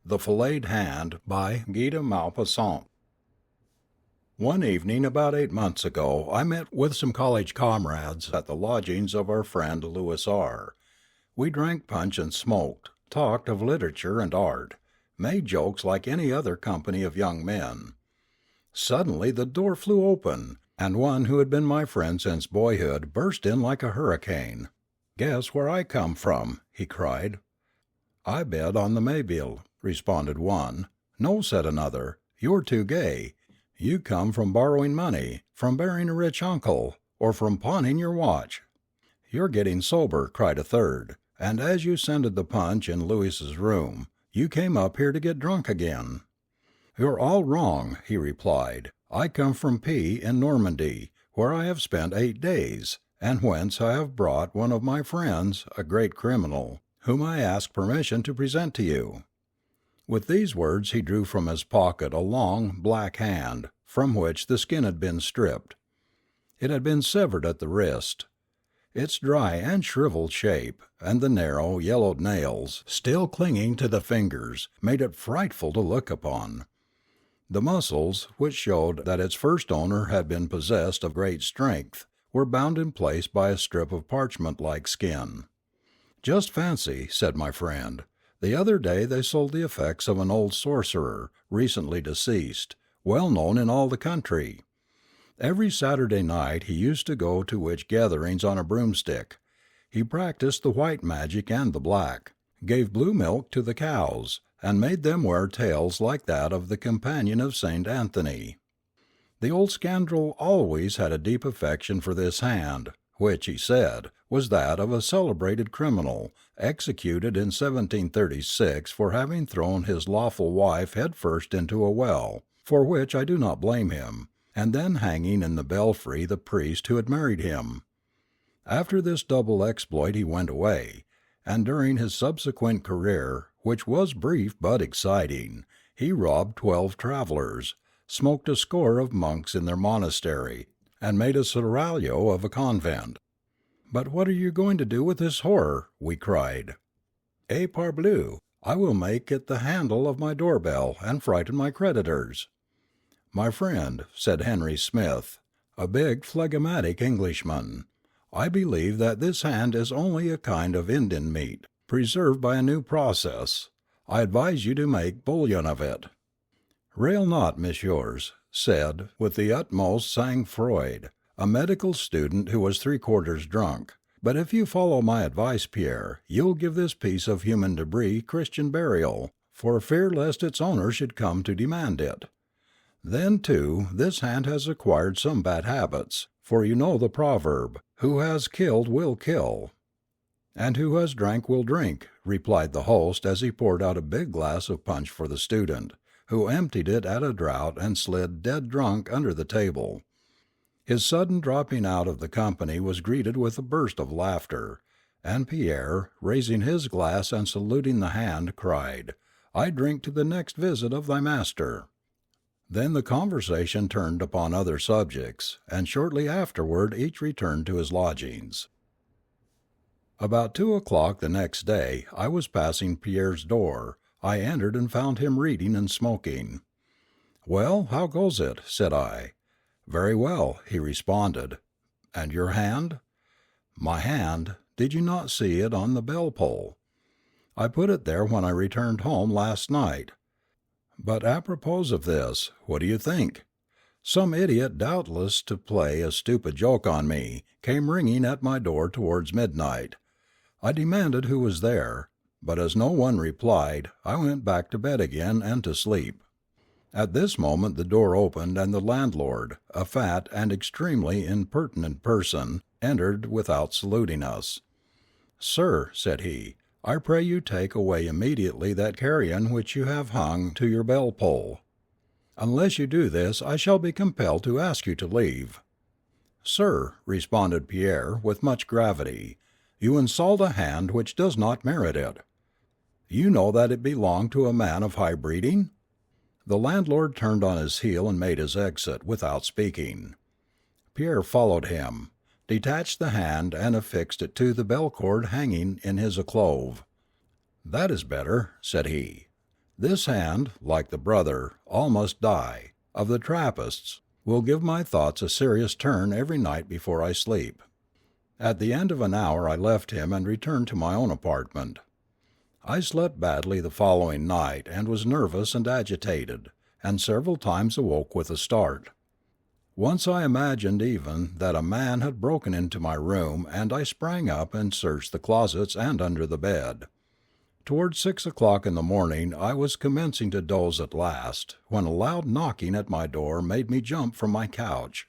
The Flayed Hand by Guydemaupassant. One evening about 8 months ago I met with some college comrades at the lodgings of our friend Louis R. We drank punch and smoked, talked of literature and art, made jokes like any other company of young men. Suddenly the door flew open, and one who had been my friend since boyhood burst in like a hurricane. "Guess where I come from," he cried. "I bed on the Mayville," responded one. "No," said another, "you're too gay. You come from borrowing money, from burying a rich uncle, or from pawning your watch." "You're getting sober," cried a third, "and as you scented the punch in Louis's room, you came up here to get drunk again." "You're all wrong," he replied. "I come from P in Normandy, where I have spent 8 days, and whence I have brought one of my friends, a great criminal, whom I ask permission to present to you." With these words he drew from his pocket a long, black hand, from which the skin had been stripped. It had been severed at the wrist. Its dry and shriveled shape, and the narrow, yellowed nails, still clinging to the fingers, made it frightful to look upon. The muscles, which showed that its first owner had been possessed of great strength, were bound in place by a strip of parchment-like skin. "Just fancy," said my friend, "the other day they sold the effects of an old sorcerer, recently deceased, well known in all the country. Every Saturday night he used to go to witch gatherings on a broomstick. He practised the white magic and the black, gave blue milk to the cows, and made them wear tails like that of the companion of St. Anthony. The old scoundrel always had a deep affection for this hand, which, he said, was that of a celebrated criminal, executed in 1736 for having thrown his lawful wife head first into a well, for which I do not blame him, and then hanging in the belfry the priest who had married him. After this double exploit he went away, and during his subsequent career, which was brief but exciting, he robbed 12 travellers, smoked a score of monks in their monastery, and made a seraglio of a convent." "But what are you going to do with this horror?" we cried. "Eh, parbleu! I will make it the handle of my door bell, and frighten my creditors." "My friend," said Henry Smith, a big phlegmatic Englishman, "I believe that this hand is only a kind of Indian meat, preserved by a new process. I advise you to make bouillon of it." "Rail not, messieurs," said, with the utmost sang-froid, a medical student who was 3/4 drunk, "but if you follow my advice, Pierre, you'll give this piece of human debris Christian burial, for fear lest its owner should come to demand it. Then, too, this hand has acquired some bad habits, for you know the proverb, 'Who has killed will kill.'" "And who has drank will drink," replied the host as he poured out a big glass of punch for the student, who emptied it at a draught and slid dead drunk under the table. His sudden dropping out of the company was greeted with a burst of laughter, and Pierre, raising his glass and saluting the hand, cried, "I drink to the next visit of thy master." Then the conversation turned upon other subjects, and shortly afterward each returned to his lodgings. About 2 o'clock the next day I was passing Pierre's door. I entered and found him reading and smoking. "Well, how goes it?" said I. "Very well," he responded. "And your hand?" "My hand? Did you not see it on the bell pull? I put it there when I returned home last night. But apropos of this, what do you think? Some idiot, doubtless to play a stupid joke on me, came ringing at my door towards midnight. I demanded who was there, but as no one replied, I went back to bed again and to sleep. At this moment the door opened, and the landlord, a fat and extremely impertinent person, entered without saluting us. "Sir," said he, "I pray you take away immediately that carrion which you have hung to your bell pull. Unless you do this, I shall be compelled to ask you to leave." "Sir," responded Pierre, with much gravity, "you insult a hand which does not merit it. You know that it belonged to a man of high breeding?" The landlord turned on his heel and made his exit, without speaking. Pierre followed him, detached the hand, and affixed it to the bell cord hanging in his alcove. "That is better," said he. This hand, like the brother, all must die, of the Trappists, will give my thoughts a serious turn every night before I sleep. At the end of an hour I left him and returned to my own apartment. I slept badly the following night and was nervous and agitated, and several times awoke with a start. Once I imagined even that a man had broken into my room, and I sprang up and searched the closets and under the bed. Towards 6 o'clock in the morning I was commencing to doze at last, when a loud knocking at my door made me jump from my couch.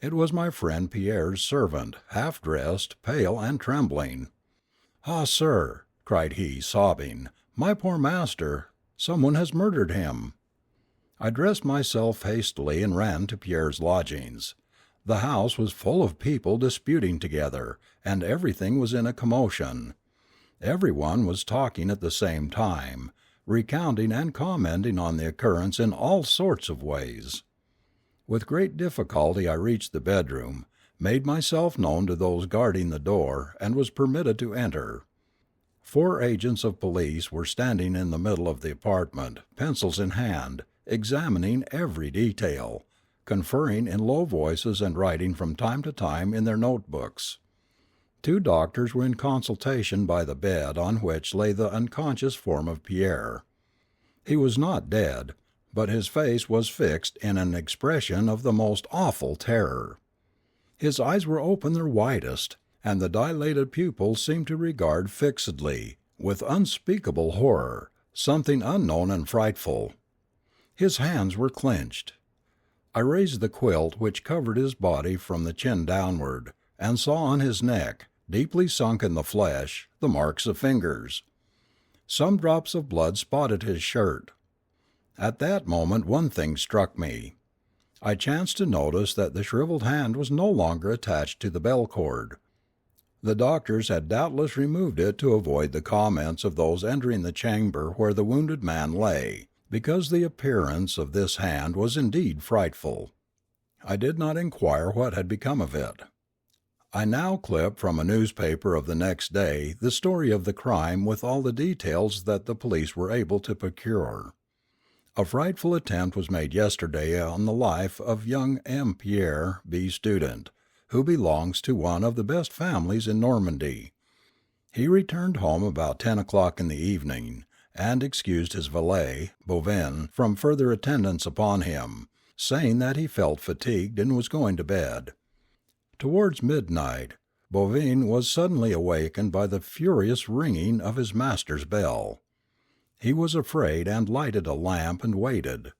It was my friend Pierre's servant, half dressed, pale, and trembling. "Ah, sir," cried he, sobbing, "my poor master! Someone has murdered him." I dressed myself hastily and ran to Pierre's lodgings. The house was full of people disputing together, and everything was in a commotion. Everyone was talking at the same time, recounting and commenting on the occurrence in all sorts of ways. With great difficulty I reached the bedroom, made myself known to those guarding the door, and was permitted to enter. 4 agents of police were standing in the middle of the apartment, pencils in hand, examining every detail, conferring in low voices and writing from time to time in their notebooks. 2 doctors were in consultation by the bed on which lay the unconscious form of Pierre. He was not dead, but his face was fixed in an expression of the most awful terror. His eyes were open their widest, and the dilated pupils seemed to regard fixedly, with unspeakable horror, something unknown and frightful. His hands were clenched. I raised the quilt which covered his body from the chin downward, and saw on his neck, deeply sunk in the flesh, the marks of fingers. Some drops of blood spotted his shirt. At that moment one thing struck me. I chanced to notice that the shriveled hand was no longer attached to the bell cord. The doctors had doubtless removed it to avoid the comments of those entering the chamber where the wounded man lay, because the appearance of this hand was indeed frightful. I did not inquire what had become of it. I now clipped from a newspaper of the next day the story of the crime with all the details that the police were able to procure. A frightful attempt was made yesterday on the life of young M. Pierre B. student, who belongs to one of the best families in Normandy. He returned home about 10 o'clock in the evening, and excused his valet, Bovin, from further attendance upon him, saying that he felt fatigued and was going to bed. Towards midnight, Bovin was suddenly awakened by the furious ringing of his master's bell. He was afraid and lighted a lamp and waited.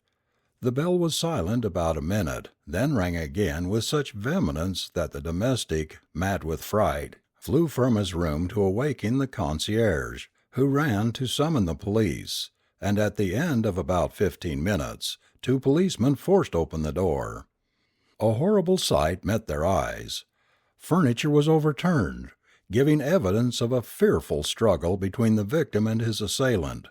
The bell was silent about a minute, then rang again with such vehemence that the domestic, mad with fright, flew from his room to awaken the concierge, who ran to summon the police, and at the end of about 15 minutes, 2 policemen forced open the door. A horrible sight met their eyes. Furniture was overturned, giving evidence of a fearful struggle between the victim and his assailant.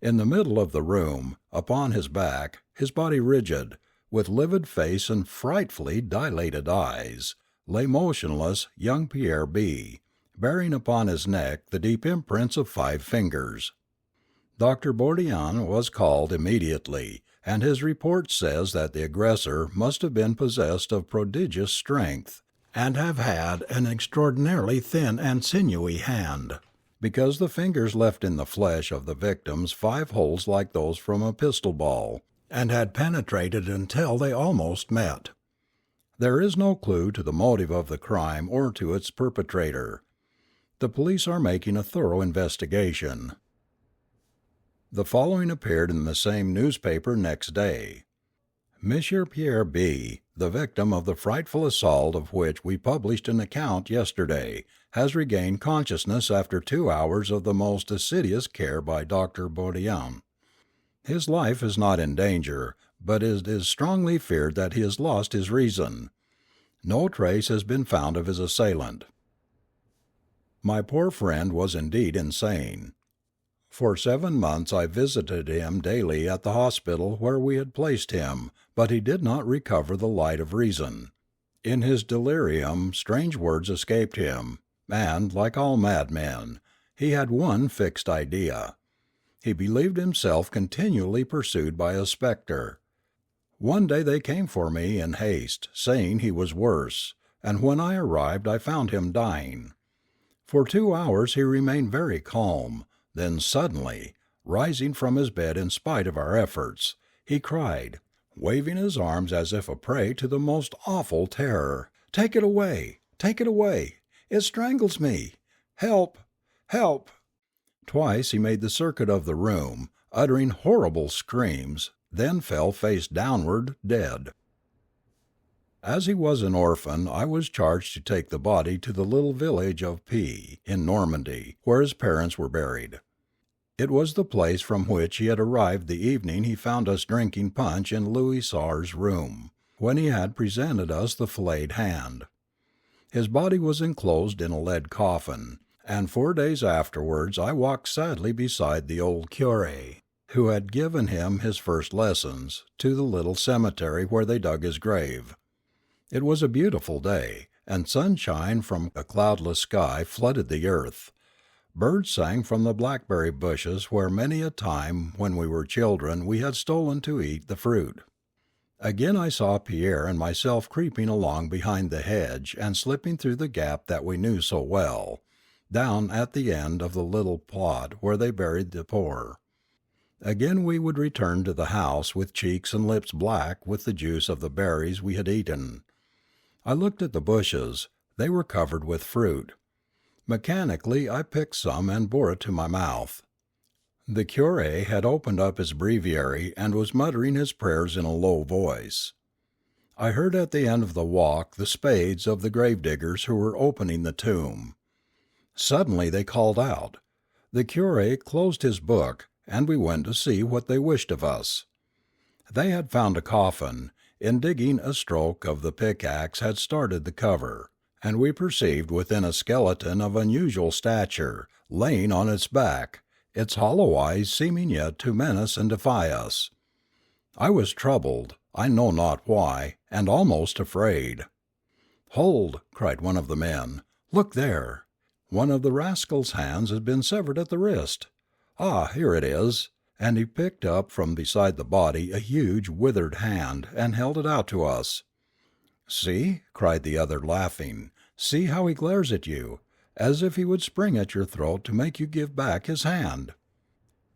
In the middle of the room, upon his back, his body rigid, with livid face and frightfully dilated eyes, lay motionless young Pierre B., bearing upon his neck the deep imprints of 5 fingers. Dr. Bourdian was called immediately, and his report says that the aggressor must have been possessed of prodigious strength, and have had an extraordinarily thin and sinewy hand, because the fingers left in the flesh of the victims 5 holes like those from a pistol ball, and had penetrated until they almost met. There is no clue to the motive of the crime or to its perpetrator. The police are making a thorough investigation. The following appeared in the same newspaper next day. Monsieur Pierre B., the victim of the frightful assault of which we published an account yesterday, has regained consciousness after 2 hours of the most assiduous care by Dr. Bourdian. His life is not in danger, but it is strongly feared that he has lost his reason. No trace has been found of his assailant. My poor friend was indeed insane. For 7 months I visited him daily at the hospital where we had placed him, but he did not recover the light of reason. In his delirium strange words escaped him, and, like all madmen, he had one fixed idea. He believed himself continually pursued by a spectre. One day they came for me in haste, saying he was worse, and when I arrived I found him dying. For 2 hours he remained very calm, then suddenly, rising from his bed in spite of our efforts, he cried, waving his arms as if a prey to the most awful terror, "Take it away! Take it away! It strangles me! Help! Help!" Twice he made the circuit of the room, uttering horrible screams, then fell face downward, dead. As he was an orphan, I was charged to take the body to the little village of P, in Normandy, where his parents were buried. It was the place from which he had arrived the evening he found us drinking punch in Louis R's room, when he had presented us the Flayed Hand. His body was enclosed in a lead coffin, and 4 days afterwards I walked sadly beside the old curé, who had given him his first lessons, to the little cemetery where they dug his grave. It was a beautiful day, and sunshine from a cloudless sky flooded the earth. Birds sang from the blackberry bushes where many a time when we were children we had stolen to eat the fruit. Again I saw Pierre and myself creeping along behind the hedge and slipping through the gap that we knew so well, down at the end of the little plot where they buried the poor. Again we would return to the house with cheeks and lips black with the juice of the berries we had eaten. I looked at the bushes. They were covered with fruit. Mechanically I picked some and bore it to my mouth. The curé had opened up his breviary and was muttering his prayers in a low voice. I heard at the end of the walk the spades of the gravediggers who were opening the tomb. Suddenly they called out. The curé closed his book, and we went to see what they wished of us. They had found a coffin. In digging, a stroke of the pickaxe had started the cover, and we perceived within a skeleton of unusual stature, laying on its back, its hollow eyes seeming yet to menace and defy us. I was troubled, I know not why, and almost afraid. "Hold!" cried one of the men. "Look there! One of the rascal's hands has been severed at the wrist. Ah, here it is!" And he picked up from beside the body a huge withered hand, and held it out to us. "See!" cried the other, laughing. "See how he glares at you, as if he would spring at your throat to make you give back his hand."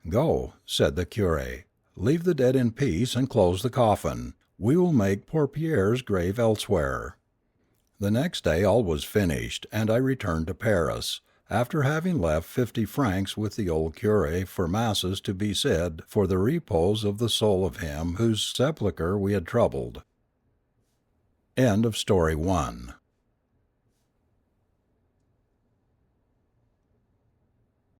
"Go," said the curé, "leave the dead in peace, and close the coffin. We will make poor Pierre's grave elsewhere." The next day all was finished, and I returned to Paris, after having left 50 francs with the old curé for masses to be said for the repose of the soul of him whose sepulchre we had troubled. End of Story 1.